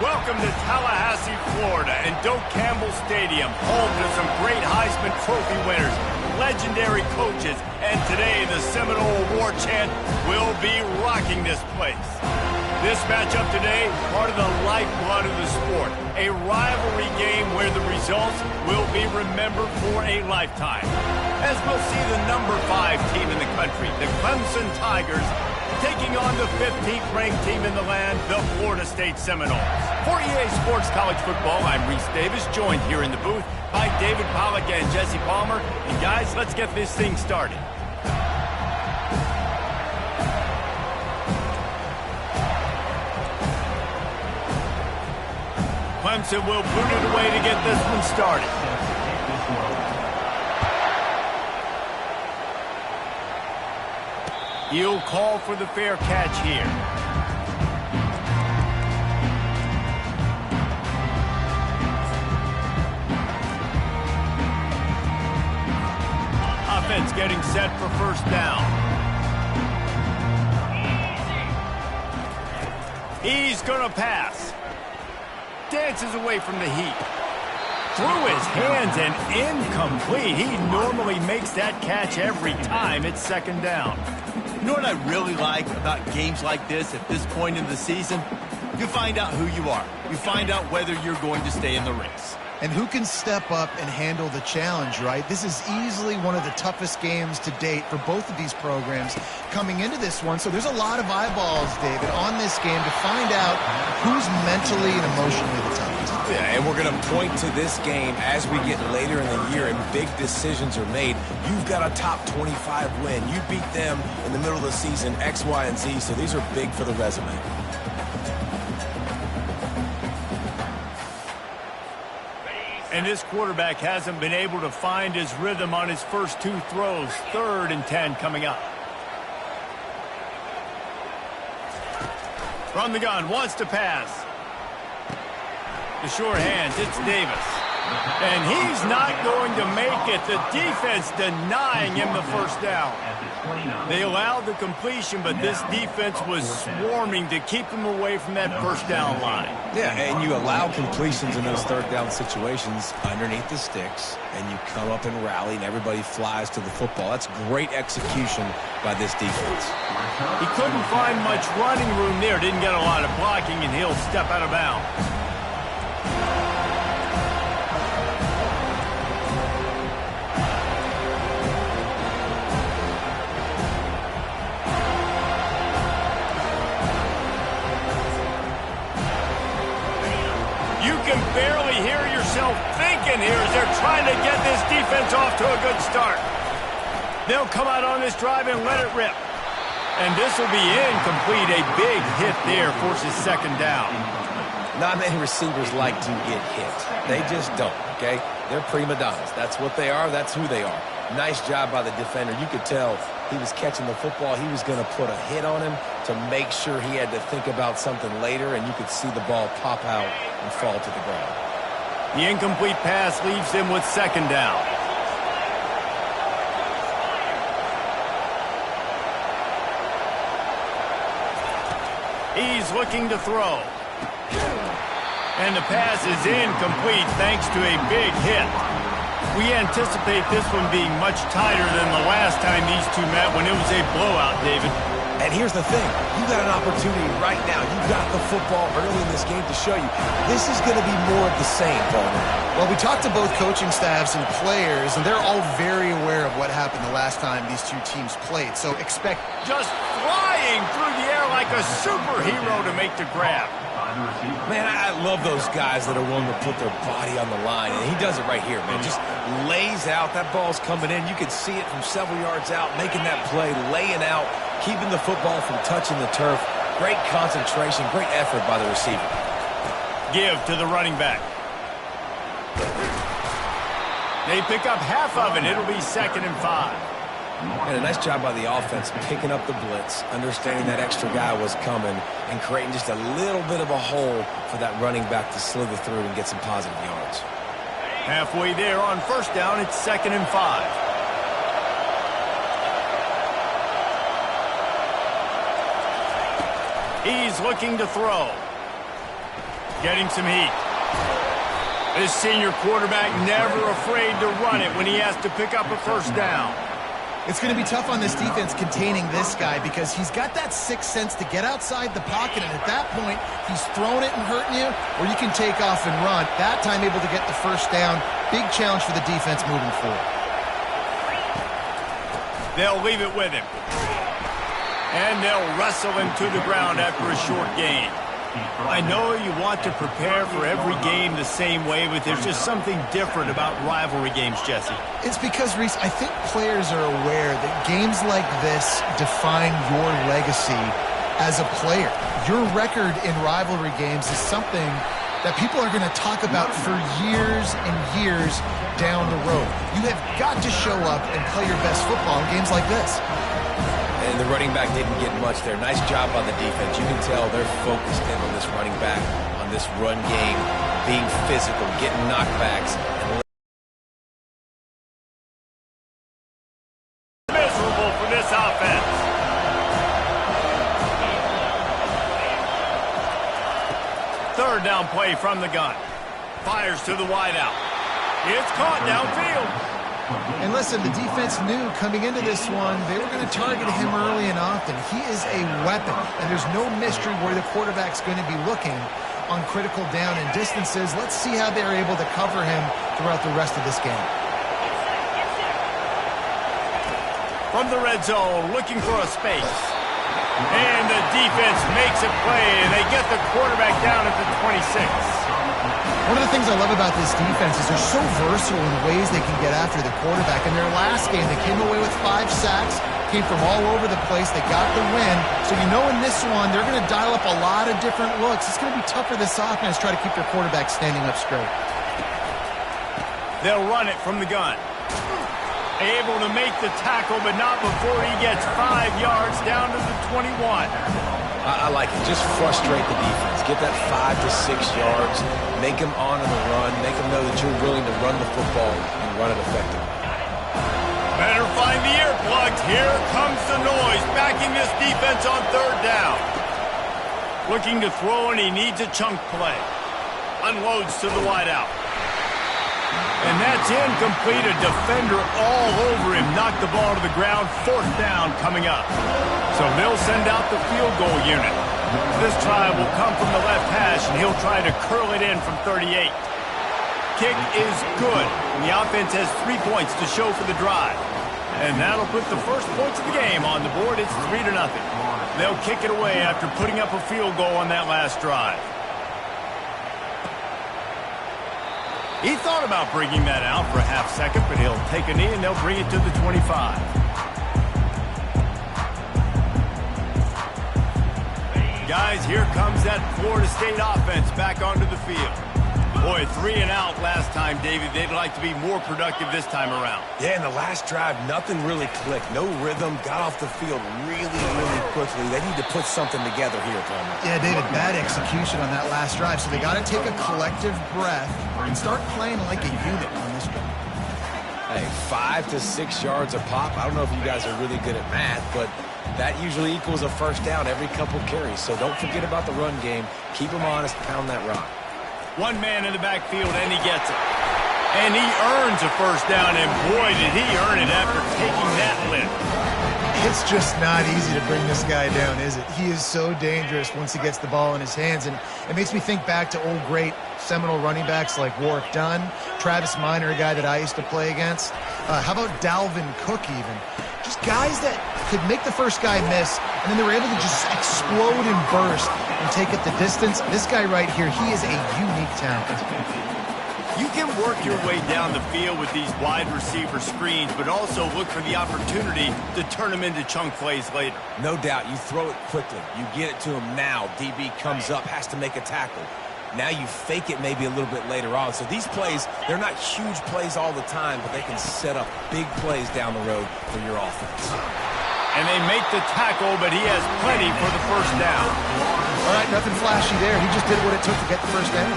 Welcome to Tallahassee, Florida, and Doak Campbell Stadium, home to some great Heisman Trophy winners, legendary coaches, and today the Seminole Award chant will be rocking this place. This matchup today, part of the lifeblood of the sport, a rivalry game where the results will be remembered for a lifetime. As we'll see the number 5 team in the country, the Clemson Tigers, taking on the 15th ranked team in the land, the Florida State Seminoles. For EA Sports College Football, I'm Reese Davis, joined here in the booth by David Pollack and Jesse Palmer. And guys, let's get this thing started. Clemson will boot it away to get this one started. He'll call for the fair catch here. Offense getting set for first down. He's going to pass. Dances away from the heat. Through his hands and incomplete. He normally makes that catch every time. It's second down. You know what I really like about games like this at this point in the season? You find out who you are. You find out whether you're going to stay in the race. And who can step up and handle the challenge, right? This is easily one of the toughest games to date for both of these programs coming into this one. So there's a lot of eyeballs, David, on this game to find out who's mentally and emotionally the toughest. Yeah, and we're going to point to this game as we get later in the year and big decisions are made. You've got a top 25 win. You beat them in the middle of the season, X, Y, and Z, so these are big for the resume. And this quarterback hasn't been able to find his rhythm on his first 2 throws. 3rd and 10 coming up. From the gun, wants to pass. The short hands, it's Davis. And he's not going to make it. The defense denying him the first down. They allowed the completion, but this defense was swarming to keep him away from that first down line. Yeah, and you allow completions in those 3rd down situations underneath the sticks, and you come up and rally, and everybody flies to the football. That's great execution by this defense. He couldn't find much running room there. Didn't get a lot of blocking, and he'll step out of bounds. Barely hear yourself thinking here as they're trying to get this defense off to a good start. They'll come out on this drive and let it rip. And this will be incomplete. A big hit there forces second down. Not many receivers like to get hit. They just don't, okay? They're prima donnas. That's what they are. That's who they are. Nice job by the defender. You could tell he was catching the football. He was going to put a hit on him to make sure he had to think about something later, and you could see the ball pop out and fall to the ground. The incomplete pass leaves him with second down. He's looking to throw. And the pass is incomplete thanks to a big hit. We anticipate this one being much tighter than the last time these two met when it was a blowout, David. And here's the thing. You got an opportunity right now. You got the football early in this game to show you. This is going to be more of the same, Palmer. Well, we talked to both coaching staffs and players, and they're all very aware of what happened the last time these two teams played. So expect just flying through the air like a superhero to make the grab. Man, I love those guys that are willing to put their body on the line, and he does it right here, man. Just lays out. That ball's coming in. You can see it from several yards out, making that play, laying out, keeping the football from touching the turf. Great concentration, great effort by the receiver. Give to the running back. They pick up half of it. It'll be 2nd and 5. And a nice job by the offense picking up the blitz, understanding that extra guy was coming, and creating just a little bit of a hole for that running back to slither through and get some positive yards. Halfway there on first down, it's 2nd and 5. He's looking to throw. Getting some heat. This senior quarterback never afraid to run it when he has to pick up a first down. It's going to be tough on this defense containing this guy because he's got that sixth sense to get outside the pocket, and at that point, he's throwing it and hurting you, or you can take off and run. That time able to get the first down. Big challenge for the defense moving forward. They'll leave it with him. And they'll wrestle him to the ground after a short gain. I know you want to prepare for every game the same way, but there's just something different about rivalry games, Jesse. It's because, Reese, I think players are aware that games like this define your legacy as a player. Your record in rivalry games is something that people are going to talk about for years and years down the road. You have got to show up and play your best football in games like this. And the running back didn't get much there. Nice job on the defense. You can tell they're focused in on this running back, on this run game, being physical, getting knockbacks. Miserable for this offense. Third down play from the gun. Fires to the wideout. It's caught downfield. And listen, the defense knew coming into this one, they were going to target him early and often. He is a weapon, and there's no mystery where the quarterback's going to be looking on critical down and distances. Let's see how they're able to cover him throughout the rest of this game. From the red zone, looking for a space. And the defense makes a play, and they get the quarterback down at the 26. One of the things I love about this defense is they're so versatile in the ways they can get after the quarterback. In their last game, they came away with 5 sacks, came from all over the place. They got the win. So you know in this one, they're going to dial up a lot of different looks. It's going to be tough for this offense to try to keep their quarterback standing up straight. They'll run it from the gun. Able to make the tackle, but not before he gets 5 yards down to the 21. I like it. Just frustrate the defense. Get that 5 to 6 yards. Make them honor the run. Make them know that you're willing to run the football and run it effectively. Better find the earplugs. Here comes the noise, backing this defense on third down. Looking to throw, and he needs a chunk play. Unloads to the wideout. And that's incomplete. A defender all over him. Knocked the ball to the ground. Fourth down coming up. So they'll send out the field goal unit. This try will come from the left hash, and he'll try to curl it in from 38. Kick is good. And the offense has 3 points to show for the drive. And that'll put the first points of the game on the board. It's 3-0. They'll kick it away after putting up a field goal on that last drive. He thought about bringing that out for a half second, but he'll take a knee and they'll bring it to the 25. Guys, here comes that Florida State offense back onto the field. Boy, 3 and out last time, David. They'd like to be more productive this time around. Yeah, in the last drive, nothing really clicked. No rhythm. Got off the field really, really quickly. They need to put something together here, Coleman. Yeah, David, bad execution on that last drive. So they got to take a collective breath and start playing like a unit on this one. Hey, 5 to 6 yards a pop. I don't know if you guys are really good at math, but that usually equals a first down every couple carries. So don't forget about the run game. Keep them honest. Pound that rock. One man in the backfield, and he gets it. And he earns a first down, and boy, did he earn it after taking that lift. It's just not easy to bring this guy down, is it? He is so dangerous once he gets the ball in his hands, and it makes me think back to old great Seminole running backs like Warwick Dunn, Travis Minor, a guy that I used to play against. How about Dalvin Cook even? Just guys that could make the first guy miss, and then they were able to just explode and burst and take it the distance. This guy right here, he is a unique talent. You can work your way down the field with these wide receiver screens, but also look for the opportunity to turn them into chunk plays later. No doubt. You throw it quickly. You get it to him now. DB comes up, has to make a tackle. Now you fake it maybe a little bit later on. So these plays, they're not huge plays all the time, but they can set up big plays down the road for your offense. And they make the tackle, but he has plenty for the first down. All right, nothing flashy there. He just did what it took to get the first down.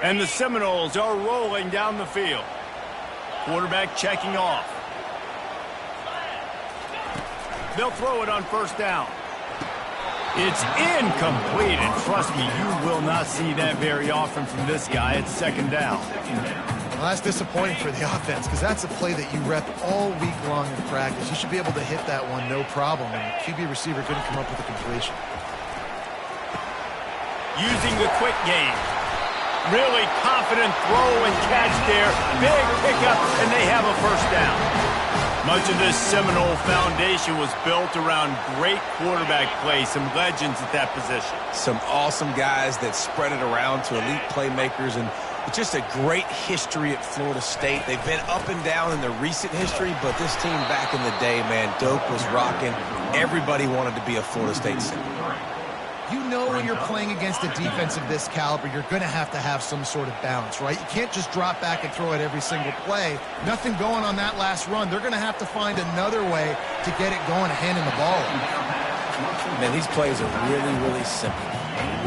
And the Seminoles are rolling down the field. Quarterback checking off. They'll throw it on first down. It's incomplete, and trust me, you will not see that very often from this guy at second down. Well, that's disappointing for the offense because that's a play that you rep all week long in practice. You should be able to hit that one no problem, and the QB receiver couldn't come up with a completion. Using the quick game. Really confident throw and catch there. Big pickup, and they have a first down. Much of this Seminole foundation was built around great quarterback play, some legends at that position. Some awesome guys that spread it around to elite playmakers, and it's just a great history at Florida State. They've been up and down in the recent history, but this team back in the day, man, Doak was rocking. Everybody wanted to be a Florida State Seminole. You know when you're playing against a defense of this caliber, you're going to have some sort of balance, right? You can't just drop back and throw it every single play. Nothing going on that last run. They're going to have to find another way to get it going, handing the ball. Man, these plays are really, really simple.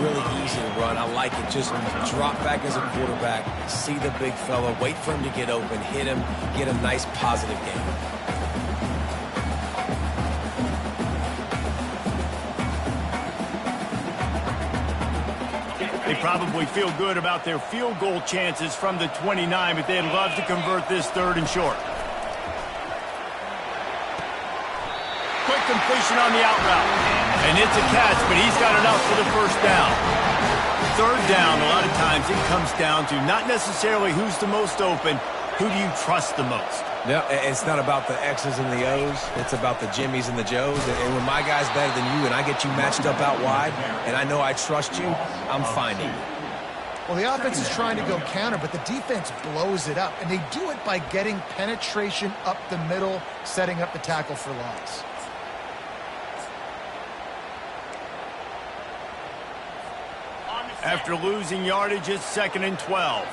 Really easy to run. I like it. Just drop back as a quarterback, see the big fella, wait for him to get open, hit him, get a nice positive game. They probably feel good about their field goal chances from the 29, but they'd love to convert this third and short. Quick completion on the out route. And it's a catch, but he's got enough for the first down. Third down, a lot of times it comes down to not necessarily who's the most open, who do you trust the most? No, it's not about the X's and the O's. It's about the Jimmies and the Joes. And when my guy's better than you and I get you matched up out wide and I know I trust you, I'm finding you. Well, the offense is trying to go counter, but the defense blows it up. And they do it by getting penetration up the middle, setting up the tackle for loss. After losing yardage, it's 2nd and 12.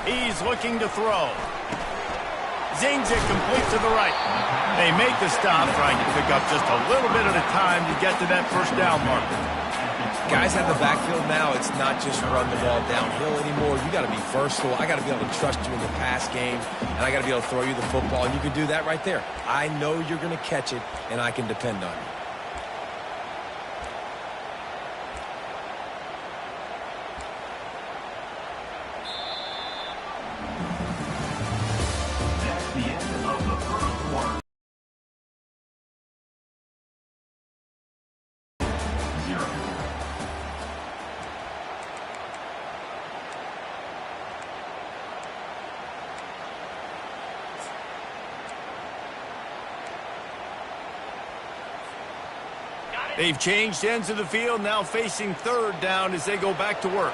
He's looking to throw. Zings it complete to the right. They make the stop, trying to pick up just a little bit at a time to get to that first down mark. Guys have the backfield now. It's not just run the ball downhill anymore. You got to be versatile. I got to be able to trust you in the pass game, and I got to be able to throw you the football, and you can do that right there. I know you're going to catch it, and I can depend on you. They've changed ends of the field, now facing third down as they go back to work.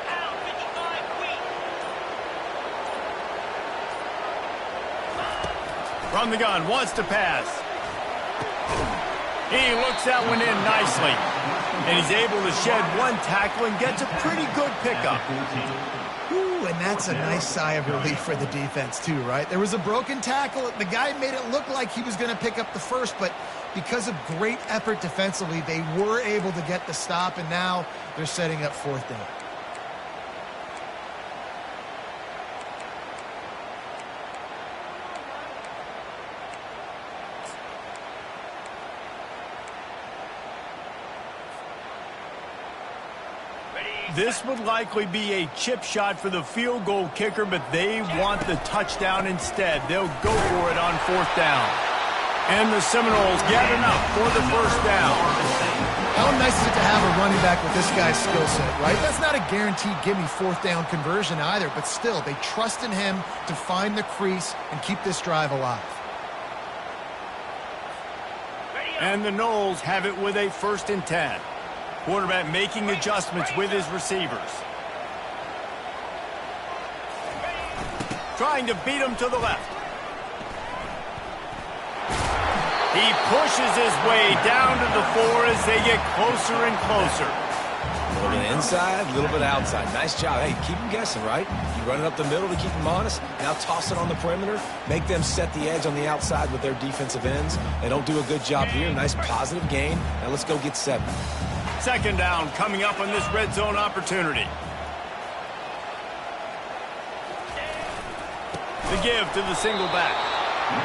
From the gun, wants to pass. He looks that one in nicely. And he's able to shed one tackle and gets a pretty good pickup. Ooh, and that's a nice sigh of relief for the defense too, right? There was a broken tackle. The guy made it look like he was going to pick up the first, but because of great effort defensively, they were able to get the stop, and now they're setting up fourth down. This would likely be a chip shot for the field goal kicker, but they want the touchdown instead. They'll go for it on fourth down. And the Seminoles get enough for the first down. How nice is it to have a running back with this guy's skill set, right? That's not a guaranteed give-me fourth down conversion either, but still, they trust in him to find the crease and keep this drive alive. And the Noles have it with a 1st and 10. Quarterback making adjustments with his receivers. Trying to beat him to the left. He pushes his way down to the 4 as they get closer and closer. A little bit inside, a little bit outside. Nice job. Hey, keep them guessing, right? You run it up the middle to keep them honest. Now toss it on the perimeter. Make them set the edge on the outside with their defensive ends. They don't do a good job here. Nice positive gain. Now let's go get 7. 2nd down coming up on this red zone opportunity. The give to the single back.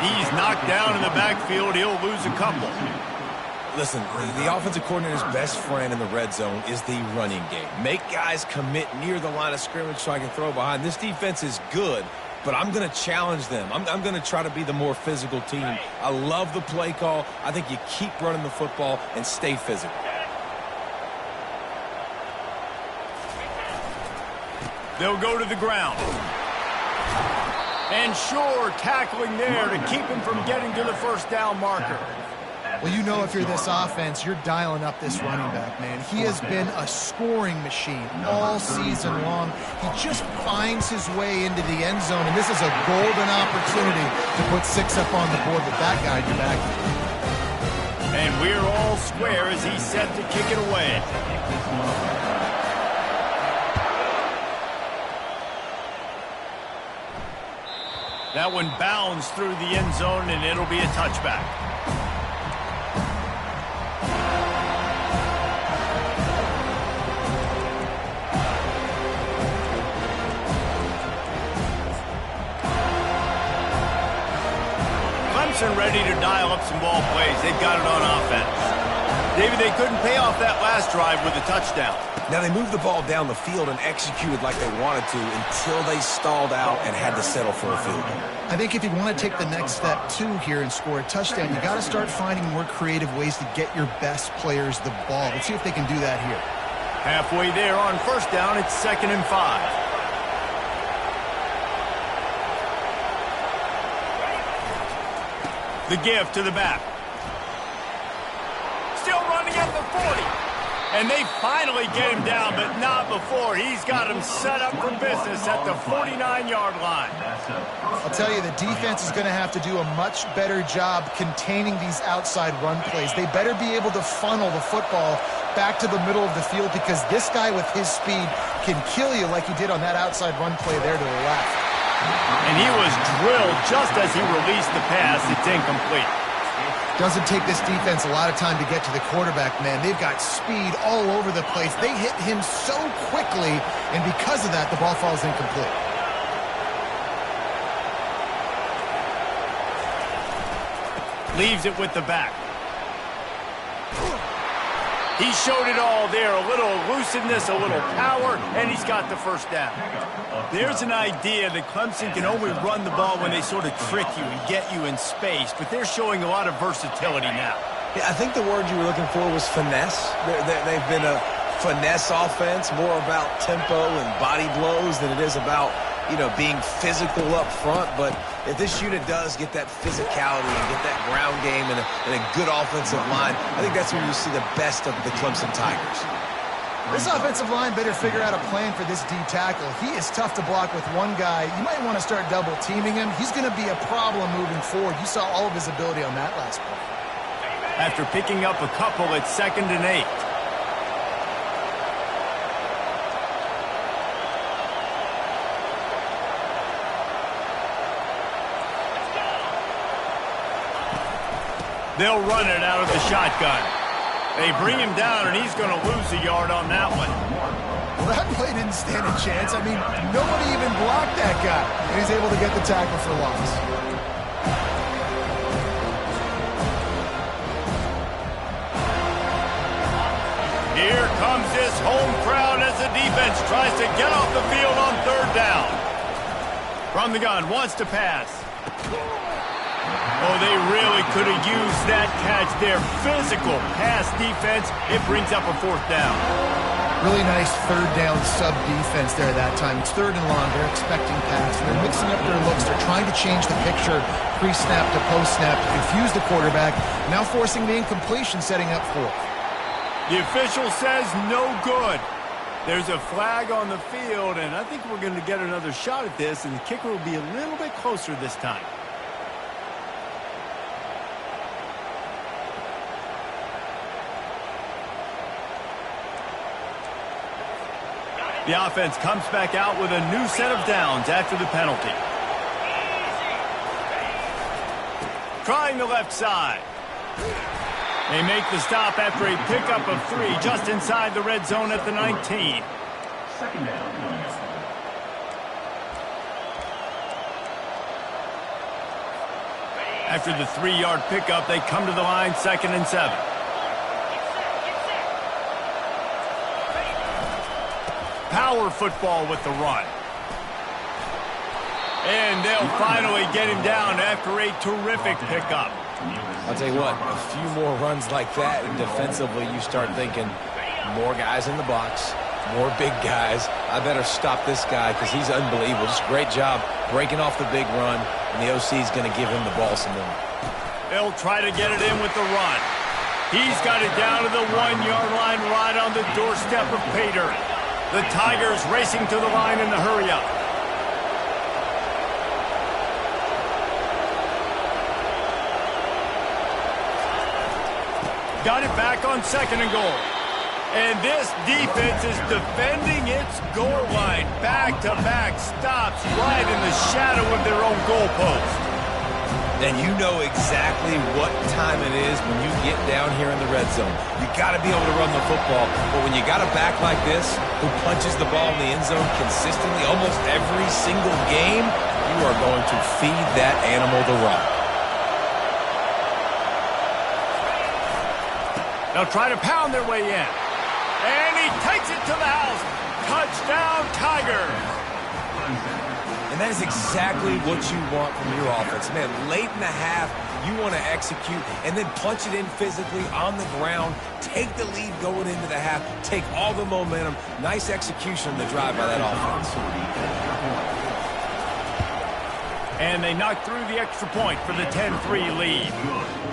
He's knocked down in the backfield. He'll lose a couple. Listen, the offensive coordinator's best friend in the red zone is the running game. Make guys commit near the line of scrimmage so I can throw behind. This defense is good, but I'm going to challenge them. I'm going to try to be the more physical team. I love the play call. I think you keep running the football and stay physical. They'll go to the ground. And sure, tackling there to keep him from getting to the first down marker. Well, you know if you're this offense, you're dialing up this running back, man. He has been a scoring machine all season long. He just finds his way into the end zone, and this is a golden opportunity to put 6 up on the board with that guy in your back. And we're all square as he's set to kick it away. That one bounds through the end zone, and it'll be a touchback. Clemson ready to dial up some ball plays. They've got it on offense. David, they couldn't pay off that last drive with a touchdown. Now, they moved the ball down the field and executed like they wanted to until they stalled out and had to settle for a field goal. I think if you want to take the next step, too, here and score a touchdown, you got to start finding more creative ways to get your best players the ball. Let's see if they can do that here. Halfway there on first down, it's 2nd and 5. The give to the back. Still running at the 40. And they finally get him down, but not before. He's got him set up for business at the 49-yard line. I'll tell you, the defense is going to have to do a much better job containing these outside run plays. They better be able to funnel the football back to the middle of the field because this guy with his speed can kill you like he did on that outside run play there to the left. And he was drilled just as he released the pass. It's incomplete. Doesn't take this defense a lot of time to get to the quarterback, man. They've got speed all over the place. They hit him so quickly, and because of that, the ball falls incomplete. Leaves it with the back. He showed it all there. A little elusiveness, a little power, and he's got the first down. There's an idea that Clemson can only run the ball when they sort of trick you and get you in space, but they're showing a lot of versatility now. Yeah, I think the word you were looking for was finesse. They've been a finesse offense, more about tempo and body blows than it is about, being physical up front. But if this unit does get that physicality and get that ground game and a good offensive line, I think that's when you see the best of the Clemson Tigers. This offensive line better figure out a plan for this D tackle. He is tough to block with one guy. You might want to start double teaming him. He's going to be a problem moving forward. You saw all of his ability on that last play. After picking up a couple, it's 2nd and 8. They'll run it out of the shotgun. They bring him down, and he's going to lose a yard on that one. Well, that play didn't stand a chance. I mean, nobody even blocked that guy, and he's able to get the tackle for loss. Here comes this home crowd as the defense tries to get off the field on 3rd down. From the gun, wants to pass. Oh, they really could have used that catch there. Physical pass defense. It brings up a 4th down. Really nice 3rd down sub-defense there that time. It's 3rd and long. They're expecting pass. They're mixing up their looks. They're trying to change the picture pre-snap to post-snap to confuse the quarterback, now forcing the incompletion, setting up 4th. The official says no good. There's a flag on the field, and I think we're going to get another shot at this, and the kicker will be a little bit closer this time. The offense comes back out with a new set of downs after the penalty. Trying the left side. They make the stop after a pickup of 3 just inside the red zone at the 19. 2nd down. After the 3-yard pickup, they come to the line, 2nd and 7. Power football with the run. And they'll finally get him down after a terrific pickup. I'll tell you what, a few more runs like that, and defensively you start thinking more guys in the box, more big guys. I better stop this guy because he's unbelievable. Just great job breaking off the big run, and the OC is going to give him the ball some more. They'll try to get it in with the run. He's got it down to the 1-yard line right on the doorstep of pay dirt. The Tigers racing to the line in the hurry-up. Got it back on 2nd and goal. And this defense is defending its goal line. Back-to-back stops right in the shadow of their own goalpost. And you know exactly what time it is when you get down here in the red zone. You got to be able to run the football. But when you got a back like this who punches the ball in the end zone consistently almost every single game, you are going to feed that animal the rock. They'll try to pound their way in. And he takes it to the house. Touchdown, Tigers. And that is exactly what you want from your offense. Man, late in the half, you want to execute and then punch it in physically on the ground. Take the lead going into the half. Take all the momentum. Nice execution on the drive by that offense. And they knock through the extra point for the 10-3 lead.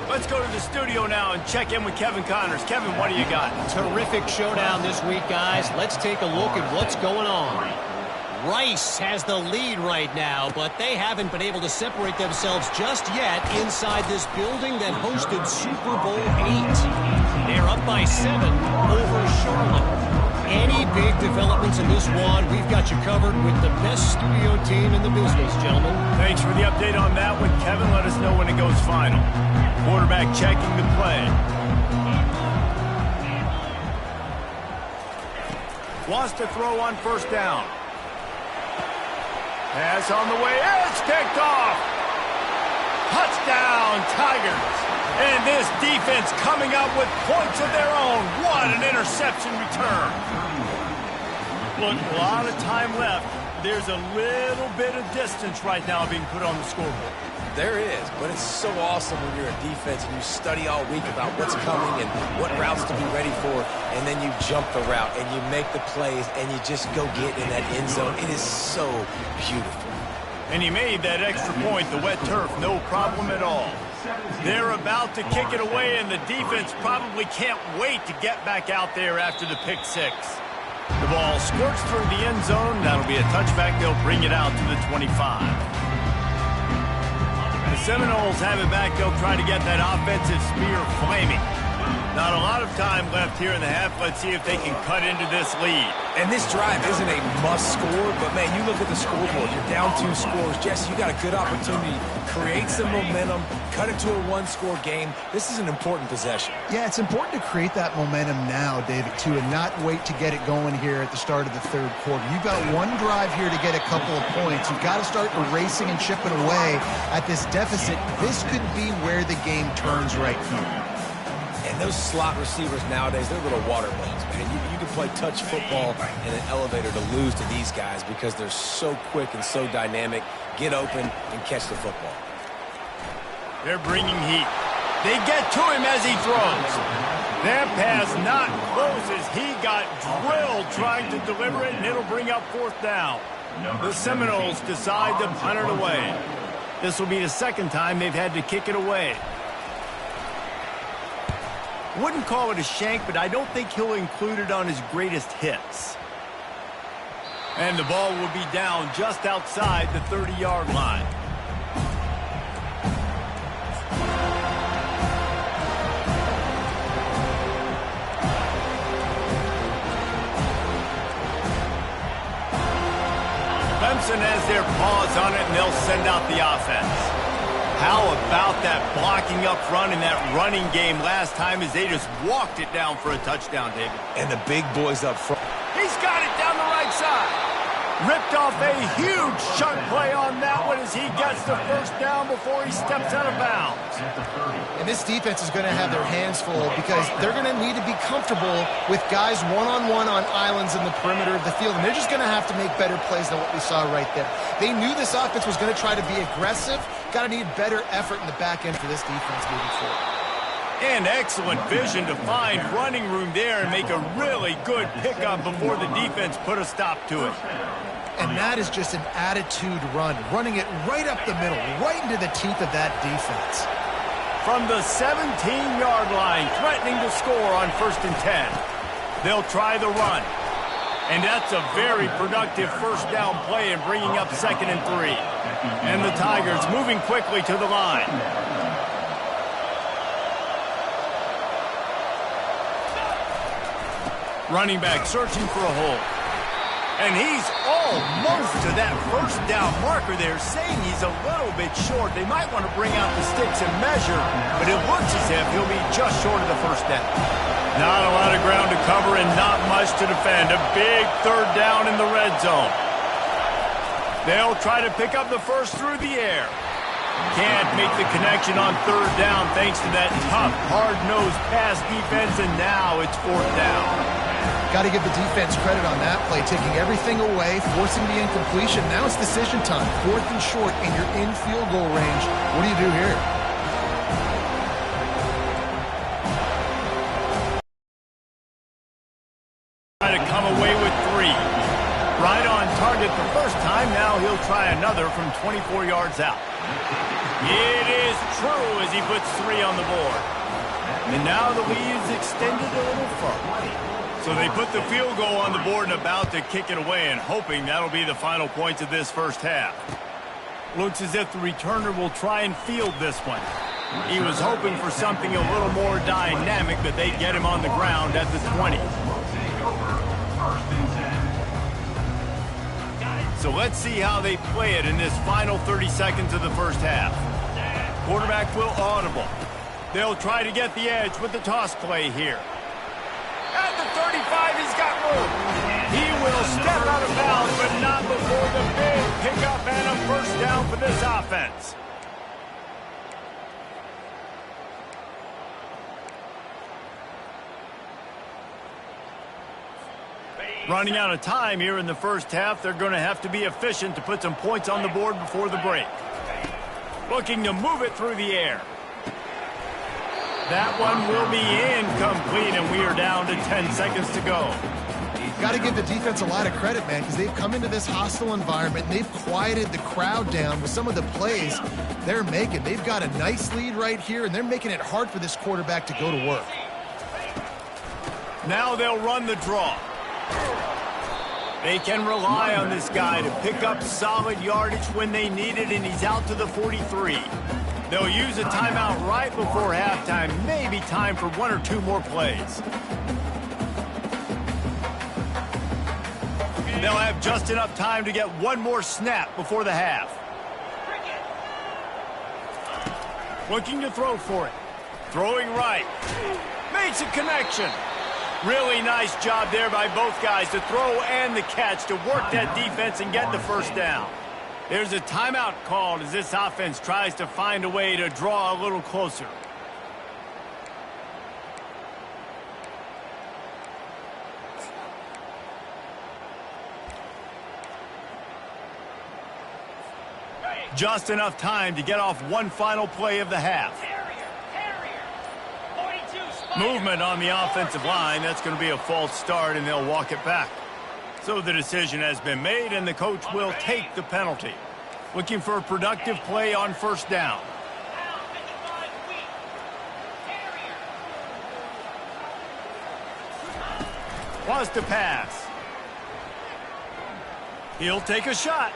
Let's go to the studio now and check in with Kevin Connors. Kevin, what do you got? Terrific showdown this week, guys. Let's take a look at what's going on. Rice has the lead right now, but they haven't been able to separate themselves just yet inside this building that hosted Super Bowl 8. They're up by 7 over Charlotte. Any big developments in this one, we've got you covered with the best studio team in the business, gentlemen. Thanks for the update on that one, Kevin. Let us know when it goes final. Quarterback checking the play. Wants to throw on 1st down. Pass on the way. It's picked off. Touchdown, Tigers. And this defense coming up with points of their own. What an interception return. Look, a lot of time left. There's a little bit of distance right now being put on the scoreboard. There is, but it's so awesome when you're a defense and you study all week about what's coming and what routes to be ready for, and then you jump the route and you make the plays and you just go get in that end zone. It is so beautiful. And he made that extra point, the wet turf, no problem at all. They're about to kick it away, and the defense probably can't wait to get back out there after the pick 6. The ball squirts through the end zone. That'll be a touchback. They'll bring it out to the 25. The Seminoles have it back. They'll try to get that offensive spear flaming. Not a lot of time left here in the half. Let's see if they can cut into this lead. And this drive isn't a must score, but, man, you look at the scoreboard. You're down 2 scores. Jesse, you got a good opportunity. Create some momentum. Cut it to a 1-score game. This is an important possession. Yeah, it's important to create that momentum now, David, too, and not wait to get it going here at the start of the 3rd quarter. You've got one drive here to get a couple of points. You've got to start erasing and chipping away at this deficit. This could be where the game turns right here. And those slot receivers nowadays, they're little water balls, man. You can play touch football in an elevator to lose to these guys because they're so quick and so dynamic. Get open and catch the football. They're bringing heat. They get to him as he throws. That pass not close as he got drilled trying to deliver it, and it'll bring up 4th down. The Seminoles decide to punt it away. This will be the 2nd time they've had to kick it away. Wouldn't call it a shank, but I don't think he'll include it on his greatest hits. And the ball will be down just outside the 30-yard line. Clemson has their paws on it, and they'll send out the offense. How about that blocking up front in that running game last time as they just walked it down for a touchdown, David? And the big boys up front. He's got it down the right side. Ripped off a huge chunk play on that one as he gets the first down before he steps out of bounds. And this defense is going to have their hands full because they're going to need to be comfortable with guys one-on-one on islands in the perimeter of the field. And they're just going to have to make better plays than what we saw right there. They knew this offense was going to try to be aggressive. Got to need better effort in the back end for this defense moving forward. And excellent vision to find running room there and make a really good pickup before the defense put a stop to it. And that is just an attitude run, running it right up the middle, right into the teeth of that defense. From the 17-yard line, threatening to score on 1st and 10. They'll try the run. And that's a very productive first down play and bringing up 2nd and 3. And the Tigers moving quickly to the line. Running back searching for a hole. And he's almost to that first down marker there, saying he's a little bit short. They might want to bring out the sticks and measure, but it looks as if he'll be just short of the first down. Not a lot of ground to cover and not much to defend. A big 3rd down in the red zone. They'll try to pick up the first through the air. Can't make the connection on 3rd down thanks to that tough, hard-nosed pass defense, and now it's 4th down. Got to give the defense credit on that play, taking everything away, forcing the incompletion. Now it's decision time. 4th and short, and you're in field goal range. What do you do here? Try to come away with 3. Right on target the first time. Now he'll try another from 24 yards out. It is true as he puts 3 on the board. And now the lead is extended a little further. So they put the field goal on the board and about to kick it away and hoping that'll be the final points of this first half. Looks as if the returner will try and field this one. He was hoping for something a little more dynamic, but they get him on the ground at the 20. So let's see how they play it in this final 30 seconds of the first half. Quarterback will audible. They'll try to get the edge with the toss play here. At the 35, he's got room. He will step out of bounds, but not before the big pickup and a first down for this offense. Running out of time here in the first half, they're going to have to be efficient to put some points on the board before the break. Looking to move it through the air. That one will be incomplete, and we are down to 10 seconds to go. Got to give the defense a lot of credit, man, because they've come into this hostile environment, and they've quieted the crowd down with some of the plays they're making. They've got a nice lead right here, and they're making it hard for this quarterback to go to work. Now they'll run the draw. They can rely on this guy to pick up solid yardage when they need it, and he's out to the 43. They'll use a timeout right before halftime, maybe time for 1 or 2 more plays. They'll have just enough time to get 1 more snap before the half. Looking to throw for it. Throwing right. Makes a connection. Really nice job there by both guys to throw and the catch to work that defense and get the first down. There's a timeout called as this offense tries to find a way to draw a little closer. Just enough time to get off 1 final play of the half. Movement on the offensive line. That's going to be a false start, and they'll walk it back. So the decision has been made, and the coach will take the penalty. Looking for a productive play on first down. Wants to pass. He'll take a shot.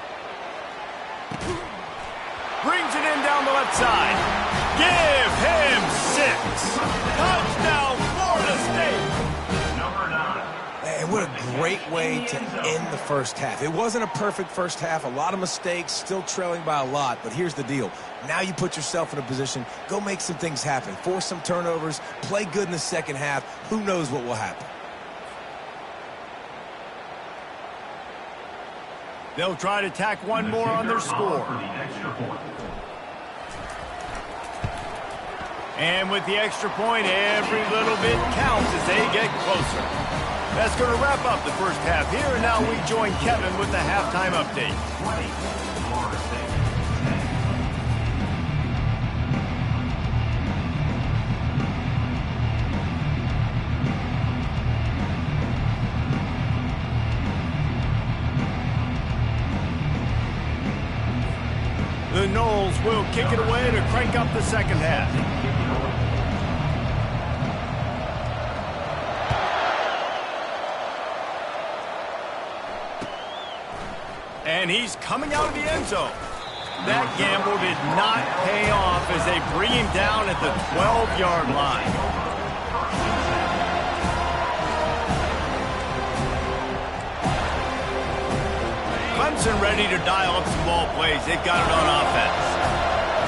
Brings it in down the left side. Give him 6. Touchdown, Florida State. Number 9. And what a great way to end the first half. It wasn't a perfect first half. A lot of mistakes, still trailing by a lot. But here's the deal. Now you put yourself in a position, go make some things happen. Force some turnovers, play good in the second half. Who knows what will happen? They'll try to tack one more on their score. And with the extra point, every little bit counts as they get closer. That's going to wrap up the first half here, and now we join Kevin with the halftime update. The Knowles will kick it away to crank up the second half. And he's coming out of the end zone. That gamble did not pay off as they bring him down at the 12-yard line. Clemson ready to dial up some ball plays. They've got it on offense.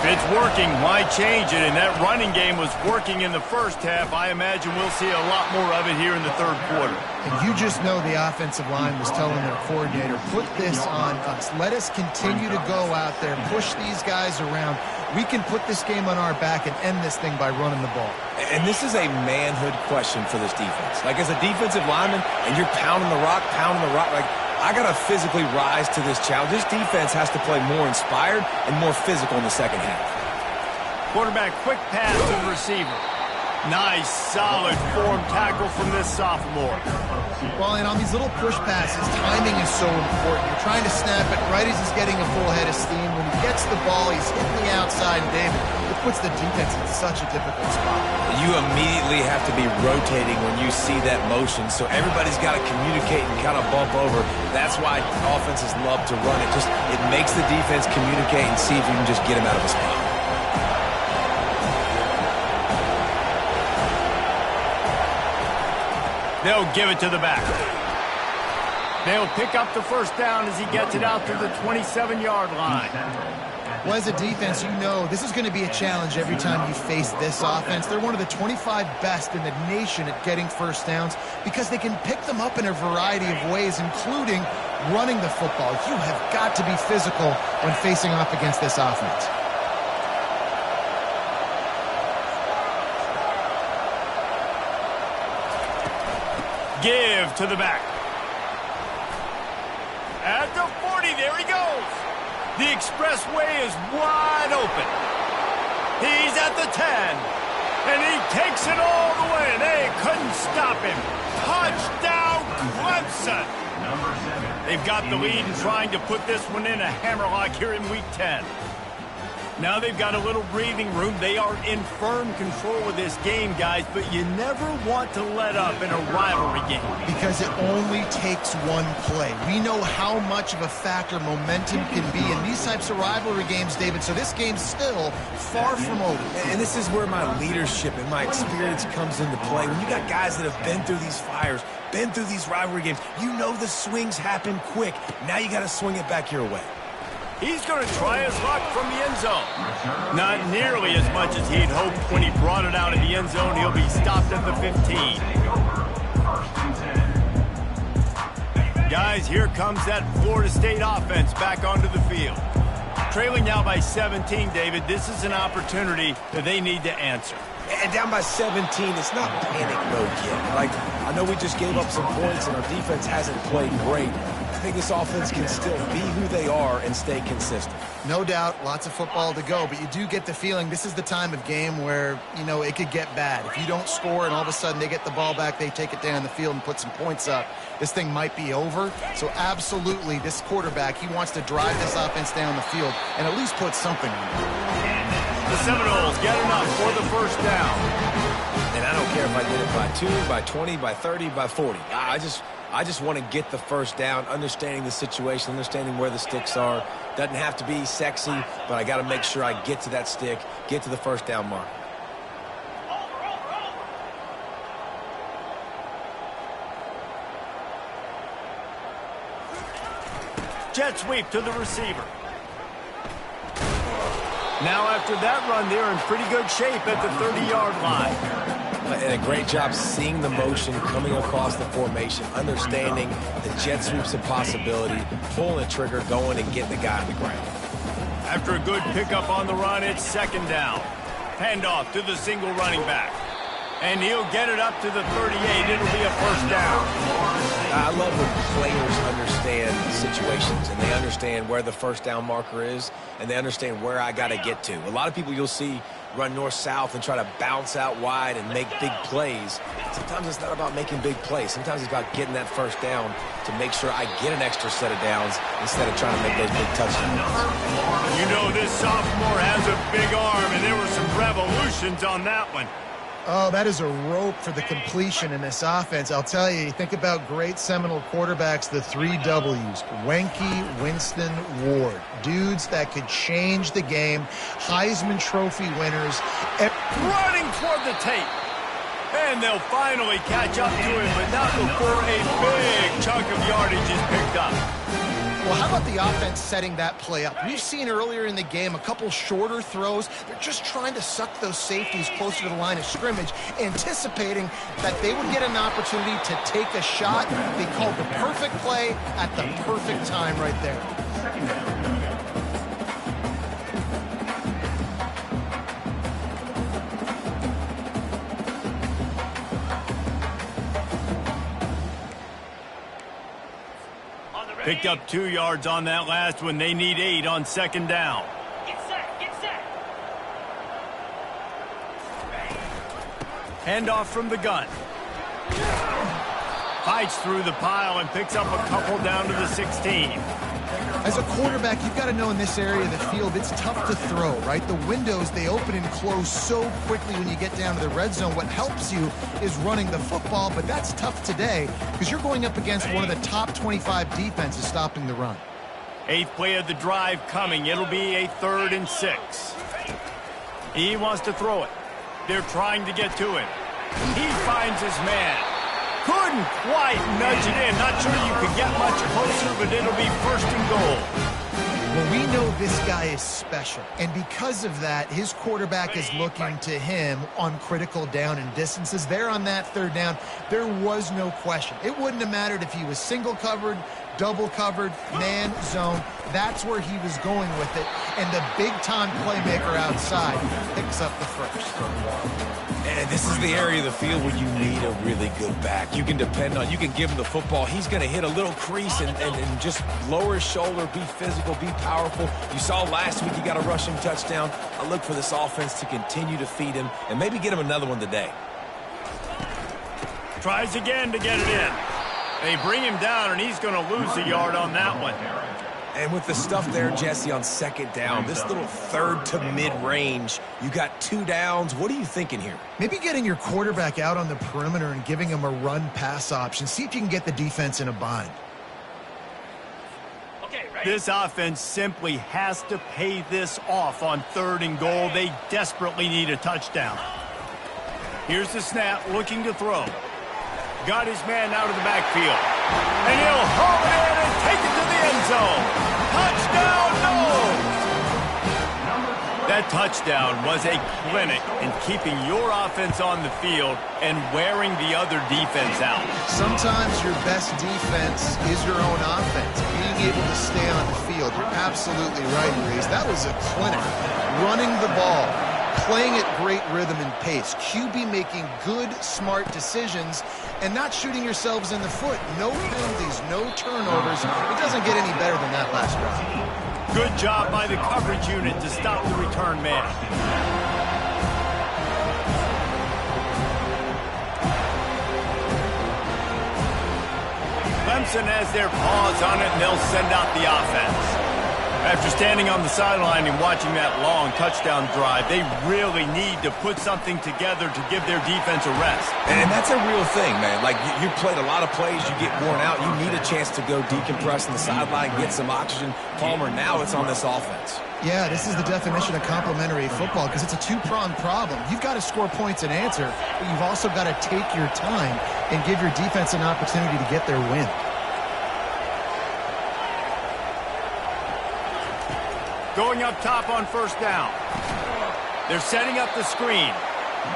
If it's working, why change it? And that running game was working in the first half. I imagine we'll see a lot more of it here in the third quarter. And you just know the offensive line was telling their coordinator, put this on us. Let us continue to go out there, push these guys around. We can put this game on our back and end this thing by running the ball. And this is a manhood question for this defense. Like, as a defensive lineman, and you're pounding the rock, like, I got to physically rise to this challenge. This defense has to play more inspired and more physical in the second half. Quarterback, quick pass to the receiver. Nice, solid form tackle from this sophomore. Well, and on these little push passes, timing is so important. You're trying to snap it right as he's getting a full head of steam. When he gets the ball, he's hitting the outside, David. It puts the defense in such a difficult spot. You immediately have to be rotating when you see that motion, so everybody's got to communicate and kind of bump over. That's why offenses love to run it. It makes the defense communicate and see if you can just get him out of a spot. They'll give it to the back. They'll pick up the first down as he gets it out to the 27-yard line. Well, as a defense, you know this is going to be a challenge every time you face this offense. They're one of the 25 best in the nation at getting first downs because they can pick them up in a variety of ways, including running the football. You have got to be physical when facing off against this offense. Give to the back. At the 40, there he goes. The expressway is wide open. He's at the 10. And he takes it all the way. They couldn't stop him. Touchdown, Clemson. They've got the lead and trying to put this one in a hammerlock here in Week 10. Now they've got a little breathing room. They are in firm control of this game, guys, but you never want to let up in a rivalry game. Because it only takes one play. We know how much of a factor momentum can be in these types of rivalry games, David, so this game's still far from over. And this is where my leadership and my experience comes into play. When you got guys that have been through these fires, been through these rivalry games, you know the swings happen quick. Now you got to swing it back your way. He's going to try his luck from the end zone. Not nearly as much as he'd hoped when he brought it out of the end zone. He'll be stopped at the 15. Guys, here comes that Florida State offense back onto the field. Trailing now by 17, David. This is an opportunity that they need to answer. And down by 17, it's not panic mode yet. Like, I know we just gave up some points and our defense hasn't played great. I think this offense can still be who they are and stay consistent. No doubt, lots of football to go, but you do get the feeling this is the time of game where, you know, it could get bad. If you don't score and all of a sudden they get the ball back, they take it down the field and put some points up, this thing might be over. So absolutely, this quarterback, he wants to drive this offense down the field and at least put something on it. The Seminoles get enough for the first down. And I don't care if I get it by 2, by 20, by 30, by 40. I just want to get the first down, understanding the situation, understanding where the sticks are. Doesn't have to be sexy, but I got to make sure I get to that stick, get to the first down mark. Jet sweep to the receiver. Now after that run, they're in pretty good shape at the 30-yard line. And a great job seeing the motion coming across the formation, understanding the jet sweep's a possibility, pulling the trigger, going and getting the guy on the ground. After a good pickup on the run, it's second down. Handoff to the single running back. And he'll get it up to the 38. It'll be a first down. I love when players understand situations and they understand where the first down marker is and they understand where I got to get to. A lot of people you'll see run north-south and try to bounce out wide and make big plays. Sometimes it's not about making big plays. Sometimes it's about getting that first down to make sure I get an extra set of downs instead of trying to make those big touchdowns. You know, this sophomore has a big arm, and there were some revolutions on that one. Oh, that is a rope for the completion in this offense. I'll tell you, think about great Seminole quarterbacks, the 3 W's. Wenke, Winston, Ward. Dudes that could change the game. Heisman Trophy winners. Running toward the tape. And they'll finally catch up to him, but not before a big chunk of yardage is picked up. Well, how about the offense setting that play up? We've seen earlier in the game a couple shorter throws. They're just trying to suck those safeties closer to the line of scrimmage, anticipating that they would get an opportunity to take a shot. They called the perfect play at the perfect time right there. Picked up 2 yards on that last one. They need 8 on second down. Get set, get set. Handoff from the gun. Fights through the pile and picks up a couple down to the 16. As a quarterback, you've got to know in this area of the field, it's tough to throw, right? The windows, they open and close so quickly when you get down to the red zone. What helps you is running the football, but that's tough today because you're going up against one of the top 25 defenses stopping the run. 8th play of the drive coming. It'll be a 3rd and 6. He wants to throw it. They're trying to get to him. He finds his man. Couldn't quite nudge it in. Not sure you could get much closer, but it'll be 1st and goal. Well, we know this guy is special, and because of that, his quarterback is looking to him on critical down and distances. There on that 3rd down, there was no question. It wouldn't have mattered if he was single covered, double covered, man, zone. That's where he was going with it, and the big-time playmaker outside picks up the first. And this is the area of the field where you need a really good back. You can depend on, you can give him the football. He's going to hit a little crease and just lower his shoulder, be physical, be powerful. You saw last week he got a rushing touchdown. I look for this offense to continue to feed him and maybe get him another one today. Tries again to get it in. They bring him down, and he's going to lose a yard on that one. And with the stuff there, Jesse, on second down, this little 3rd to mid-range, you got 2 downs. What are you thinking here? Maybe getting your quarterback out on the perimeter and giving him a run-pass option. See if you can get the defense in a bind. Okay, ready? This offense simply has to pay this off on 3rd and goal. They desperately need a touchdown. Here's the snap, looking to throw. Got his man out of the backfield. And he'll haul it in and take it to the end zone. Touchdown, no! That touchdown was a clinic in keeping your offense on the field and wearing the other defense out. Sometimes your best defense is your own offense, being able to stay on the field. You're absolutely right, Reese. That was a clinic. Running the ball, playing at great rhythm and pace, QB making good, smart decisions, and not shooting yourselves in the foot. No penalties, no turnovers. It doesn't get any better than that last drive. Good job by the coverage unit to stop the return man. Clemson has their paws on it, and they'll send out the offense. After standing on the sideline and watching that long touchdown drive, they really need to put something together to give their defense a rest. And that's a real thing, man. Like, you played a lot of plays, you get worn out, you need a chance to go decompress on the sideline, get some oxygen. Palmer, now it's on this offense. Yeah, this is the definition of complementary football because it's a 2-pronged problem. You've got to score points and answer, but you've also got to take your time and give your defense an opportunity to get their win. Going up top on 1st down. They're setting up the screen.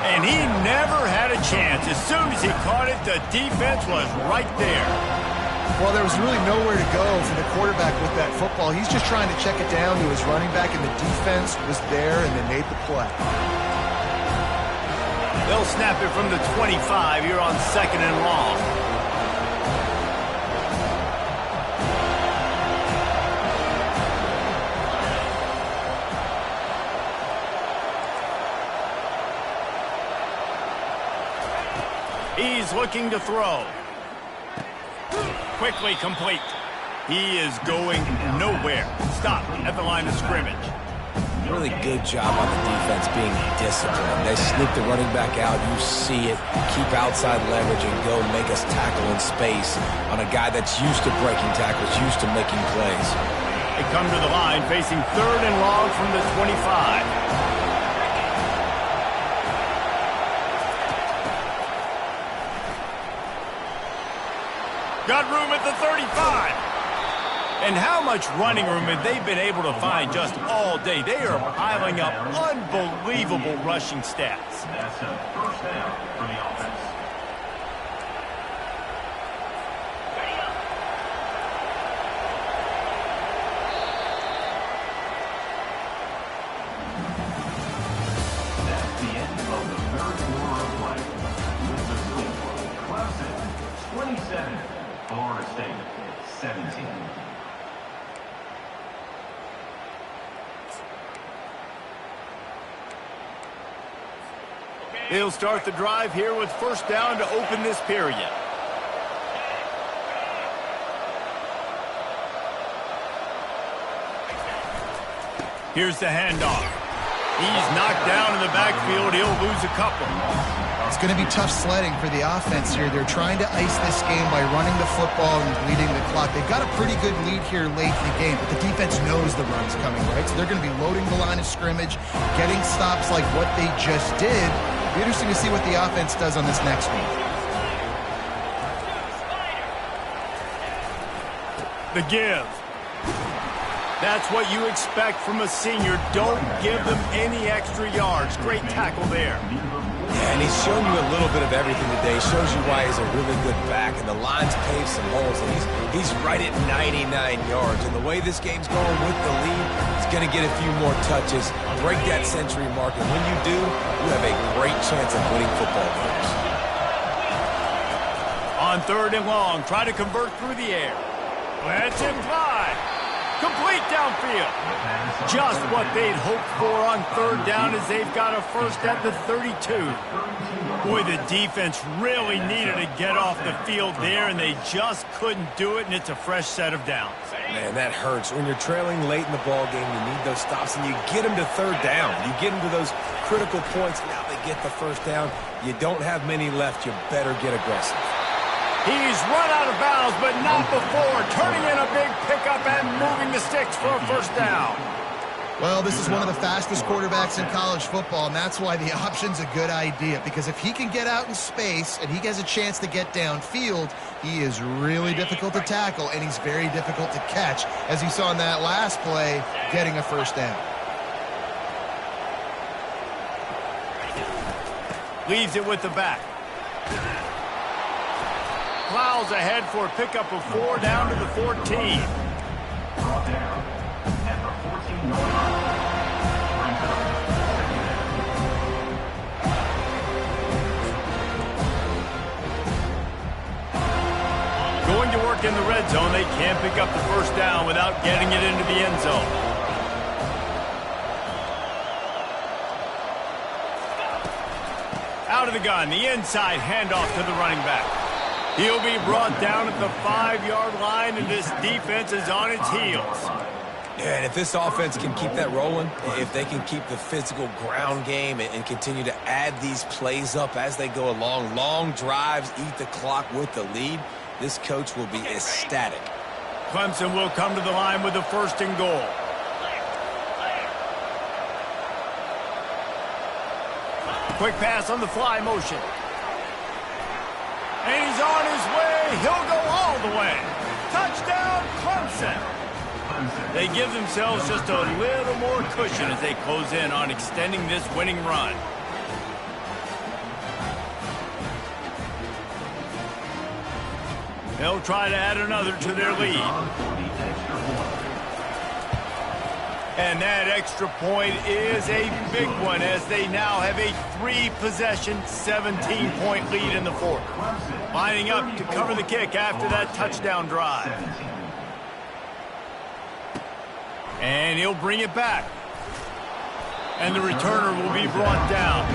And he never had a chance. As soon as he caught it, the defense was right there. Well, there was really nowhere to go for the quarterback with that football. He's just trying to check it down to his running back, and the defense was there, and they made the play. They'll snap it from the 25 here on 2nd and long. He's looking to throw. Quickly complete. He is going nowhere. Stop at the line of scrimmage. Really good job on the defense being disciplined. They sneak the running back out. You see it. Keep outside leverage and go make us tackle in space on a guy that's used to breaking tackles, used to making plays. They come to the line facing 3rd and long from the 25. Got room at the 35. And how much running room have they been able to find just all day? They are piling up unbelievable rushing stats. That's a first down for the offense. That's the end of the third quarter of play. With the score, Clemson 27, Florida State 17. They'll start the drive here with 1st down to open this period. Here's the handoff. He's knocked down in the backfield. He'll lose a couple. It's going to be tough sledding for the offense here. They're trying to ice this game by running the football and bleeding the clock. They've got a pretty good lead here late in the game, but the defense knows the run's coming, right? So they're going to be loading the line of scrimmage, getting stops like what they just did. Be interesting to see what the offense does on this next one. The give. That's what you expect from a senior. Don't give them any extra yards. Great tackle there. Yeah, and he's shown you a little bit of everything today. Shows you why he's a really good back, and the line's paved some holes, and he's right at 99 yards. And the way this game's going with the lead, he's going to get a few more touches, break that century mark, and when you do, you have a great chance of winning football games. On 3rd and long, try to convert through the air. Let's him fly. Complete downfield. Just what they'd hoped for on 3rd down as they've got a first at the 32. Boy, the defense really needed to get off the field there, and they just couldn't do it, and it's a fresh set of downs. Man, that hurts. When you're trailing late in the ball game, you need those stops, and you get them to 3rd down. You get them to those critical points. Now they get the 1st down. You don't have many left. You better get aggressive. He's run out of bounds, but not before. Turning in a big pickup and moving the sticks for a 1st down. Well, this is one of the fastest quarterbacks in college football, and that's why the option's a good idea, because if he can get out in space and he has a chance to get downfield, he is really difficult to tackle, and he's very difficult to catch, as you saw in that last play, getting a 1st down. Leaves it with the back. Plows ahead for a pickup of 4 down to the 14. Brought down at the 14-yard line. Going to work in the red zone, they can't pick up the 1st down without getting it into the end zone. Out of the gun, the inside handoff to the running back. He'll be brought down at the 5-yard line, and this defense is on its heels. Yeah, and if this offense can keep that rolling, if they can keep the physical ground game and continue to add these plays up as they go along, long drives, eat the clock with the lead, this coach will be ecstatic. Clemson will come to the line with the 1st and goal. Quick pass on the fly motion. And he's on his way. He'll go all the way. Touchdown, Clemson. They give themselves just a little more cushion as they close in on extending this winning run. They'll try to add another to their lead. And that extra point is a big one as they now have a 3-possession, 17-point lead in the fourth. Lining up to cover the kick after that touchdown drive. And he'll bring it back. And the returner will be brought down.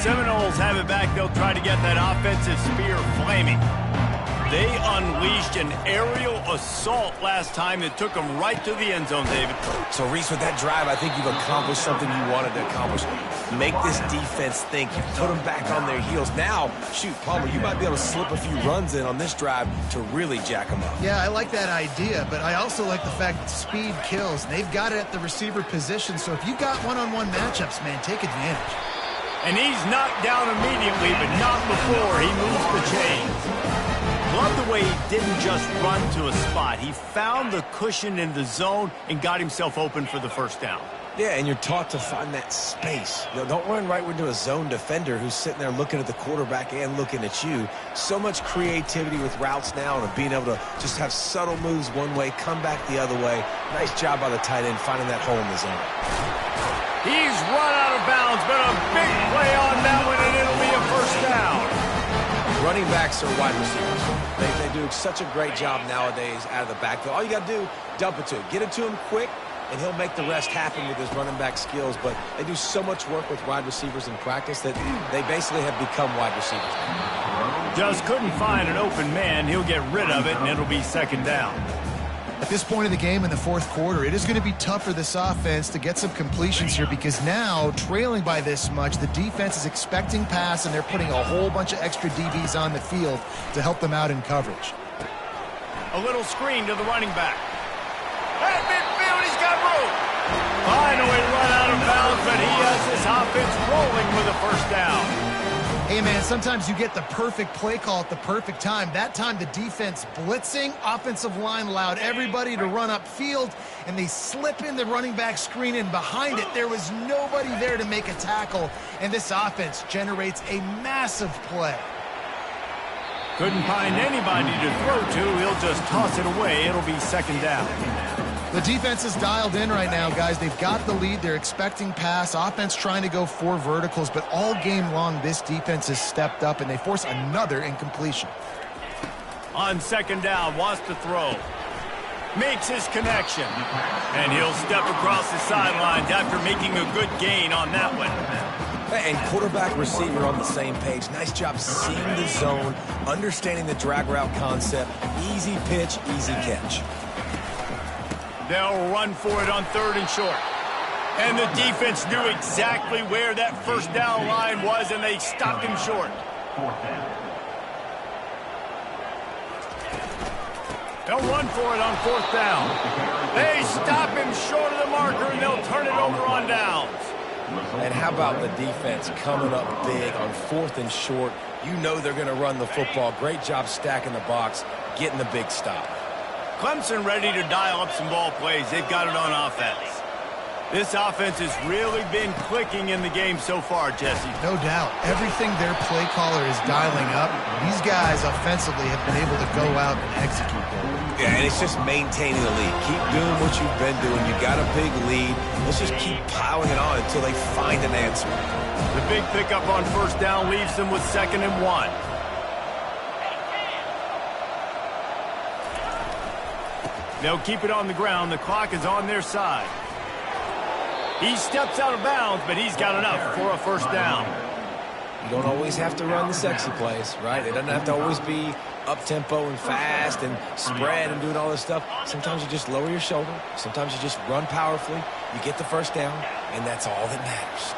Seminoles have it back. They'll try to get that offensive spear flaming. They unleashed an aerial assault last time that took them right to the end zone, David. So, Reese, with that drive, I think you've accomplished something you wanted to accomplish. Make this defense think. You put them back on their heels. Now, shoot, Palmer, you might be able to slip a few runs in on this drive to really jack them up. Yeah, I like that idea, but I also like the fact that speed kills. They've got it at the receiver position, so if you got one-on-one matchups, man, take advantage. And he's knocked down immediately, but not before he moves the chains. Love the way he didn't just run to a spot. He found the cushion in the zone and got himself open for the first down. Yeah, and you're taught to find that space. You know, don't run right into a zone defender who's sitting there looking at the quarterback and looking at you. So much creativity with routes now and being able to just have subtle moves one way, come back the other way. Nice job by the tight end finding that hole in the zone. He's run out of bounds, but a big play on that one, and it'll be a first down. Running backs are wide receivers. They do such a great job nowadays out of the backfield. All you got to do, dump it to him. Get it to him quick, and he'll make the rest happen with his running back skills. But they do so much work with wide receivers in practice that they basically have become wide receivers. Just couldn't find an open man. He'll get rid of it, and it'll be second down. At this point of the game in the fourth quarter, it is going to be tough for this offense to get some completions here because now, trailing by this much, the defense is expecting pass, and they're putting a whole bunch of extra DBs on the field to help them out in coverage. A little screen to the running back. At midfield, he's got room. Finally run out of bounds, but he has this offense rolling with a first down. Hey, man, sometimes you get the perfect play call at the perfect time. That time, the defense blitzing, offensive line allowed everybody to run upfield, and they slip in the running back screen, and behind it, there was nobody there to make a tackle, and this offense generates a massive play. Couldn't find anybody to throw to. He'll just toss it away. It'll be second down. The defense is dialed in right now, guys. They've got the lead. They're expecting pass. Offense trying to go 4 verticals, but all game long, this defense has stepped up, and they force another incompletion. On second down, wants to throw. Makes his connection. And he'll step across the sidelines after making a good gain on that one. And quarterback receiver on the same page. Nice job seeing the zone, understanding the drag route concept. Easy pitch, easy catch. They'll run for it on 3rd and short. And the defense knew exactly where that first down line was, and they stopped him short. They'll run for it on 4th down. They stop him short of the marker, and they'll turn it over on downs. And how about the defense coming up big on 4th and short? You know they're going to run the football. Great job stacking the box, getting the big stop. Clemson ready to dial up some ball plays. They've got it on offense. This offense has really been clicking in the game so far, Jesse. No doubt. Everything their play caller is dialing up, these guys offensively have been able to go out and execute. Yeah, and it's just maintaining the lead. Keep doing what you've been doing. You got a big lead. Let's just keep piling it on until they find an answer. The big pickup on 1st down leaves them with 2nd and 1. They'll keep it on the ground. The clock is on their side. He steps out of bounds, but he's got enough for a first down. You don't always have to run the sexy plays, right? It doesn't have to always be up-tempo and fast and spread and doing all this stuff. Sometimes you just lower your shoulder. Sometimes you just run powerfully. You get the first down, and that's all that matters.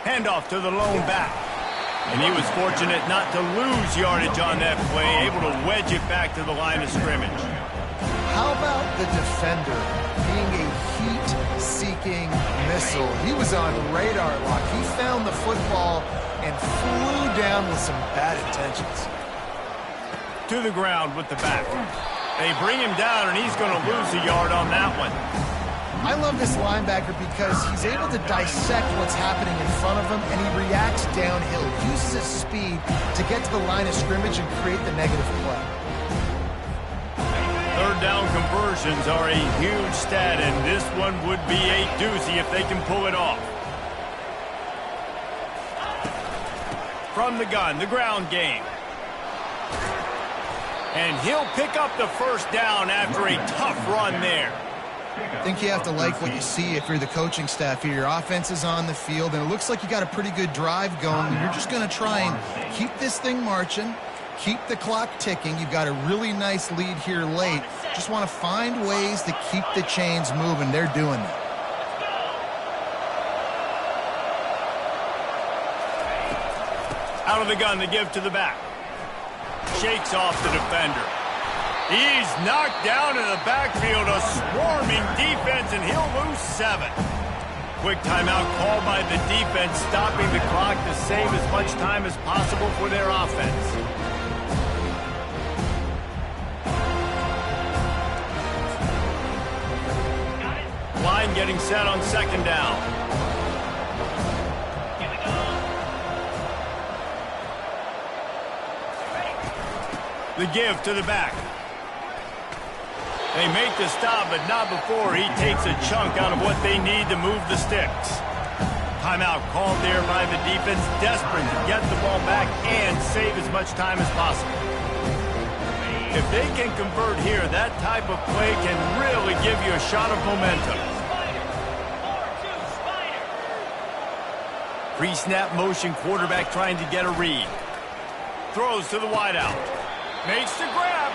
Handoff to the lone back. And he was fortunate not to lose yardage on that play, able to wedge it back to the line of scrimmage. How about the defender being a heat-seeking missile? He was on radar lock. He found the football and flew down with some bad intentions. To the ground with the back. They bring him down, and he's going to lose a yard on that one. I love this linebacker because he's able to dissect what's happening in front of him, and he reacts downhill, uses his speed to get to the line of scrimmage and create the negative play. Third down conversions are a huge stat, and this one would be a doozy if they can pull it off. From the gun, the ground game. And he'll pick up the first down after a tough run there. I think you have to like what you see if you're the coaching staff here. Your offense is on the field, and it looks like you got a pretty good drive going. You're just going to try and keep this thing marching, keep the clock ticking. You've got a really nice lead here late. Just want to find ways to keep the chains moving. They're doing that. Out of the gun, the give to the back. Shakes off the defender. He's knocked down in the backfield, a swarming defense, and he'll lose 7. Quick timeout called by the defense, stopping the clock to save as much time as possible for their offense. Line getting set on second down. The give to the back. They make the stop, but not before he takes a chunk out of what they need to move the sticks. Timeout called there by the defense, desperate to get the ball back and save as much time as possible. If they can convert here, that type of play can really give you a shot of momentum. Pre-snap motion, quarterback trying to get a read. Throws to the wideout. Makes the grab.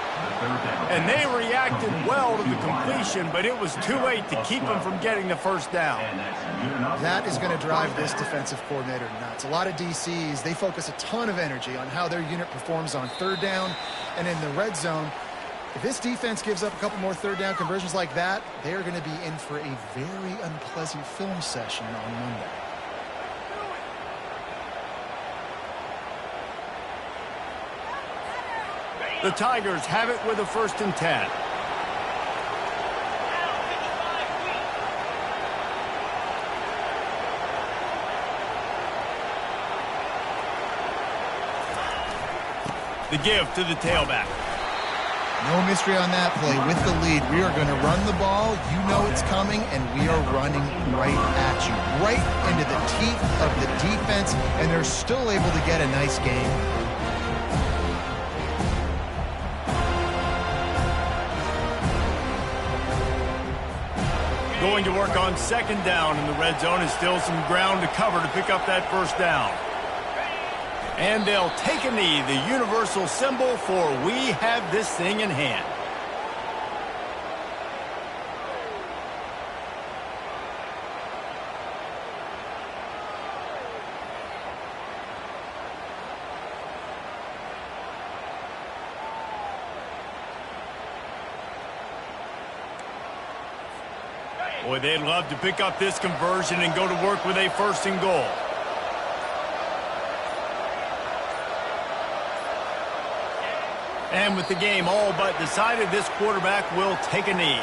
And they reacted well to the completion, but it was too late to keep them from getting the first down. That is going to drive this defensive coordinator nuts. A lot of DCs, they focus a ton of energy on how their unit performs on third down and in the red zone. If this defense gives up a couple more third down conversions like that, they are going to be in for a very unpleasant film session on Monday. The Tigers have it with a 1st and 10. The give to the tailback. No mystery on that play. With the lead, we are going to run the ball. You know it's coming, and we are running right at you. Right into the teeth of the defense, and they're still able to get a nice game. Going to work on second down in the red zone, and still some ground to cover to pick up that first down. And they'll take a knee, the universal symbol for we have this thing in hand. Boy, they'd love to pick up this conversion and go to work with a 1st and goal. And with the game all but decided, this quarterback will take a knee.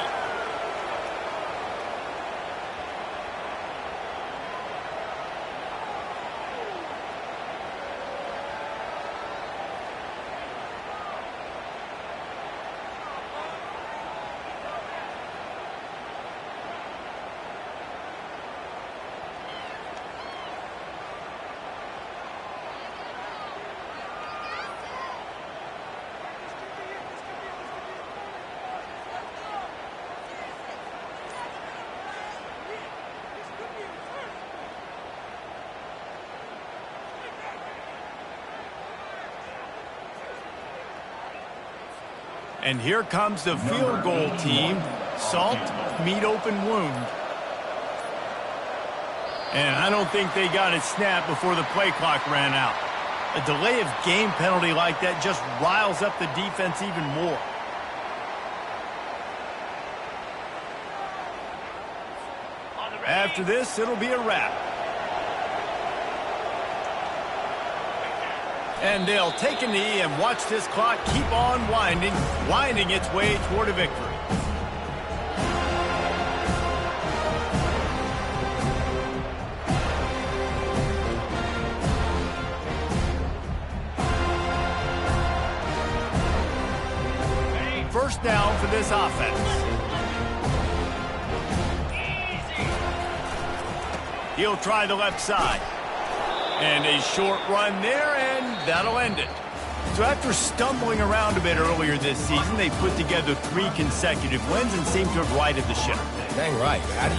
And here comes the field goal team. Salt, meat open wound. And I don't think they got it snapped before the play clock ran out. A delay of game penalty like that just riles up the defense even more. After this, it'll be a wrap. And they'll take a knee and watch this clock keep on winding its way toward a victory. First down for this offense. He'll try the left side. And a short run there, and that'll end it. So after stumbling around a bit earlier this season, they put together 3 consecutive wins and seem to have righted the ship. Dang right. How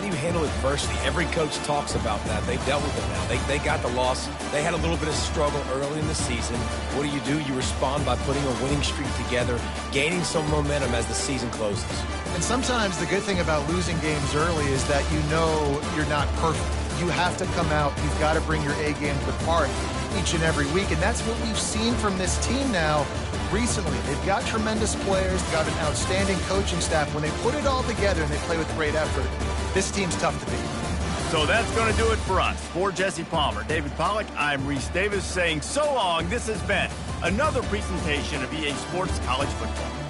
do you handle adversity? Every coach talks about that. They've dealt with it now. They got the loss. They had a little bit of struggle early in the season. What do? You respond by putting a winning streak together, gaining some momentum as the season closes. And sometimes the good thing about losing games early is that you know you're not perfect. You have to come out. You've got to bring your A game to the party each and every week. And that's what we've seen from this team now recently. They've got tremendous players, got an outstanding coaching staff. When they put it all together and they play with great effort, this team's tough to beat. So that's going to do it for us. For Jesse Palmer, David Pollack, I'm Reese Davis saying so long. This has been another presentation of EA Sports College Football.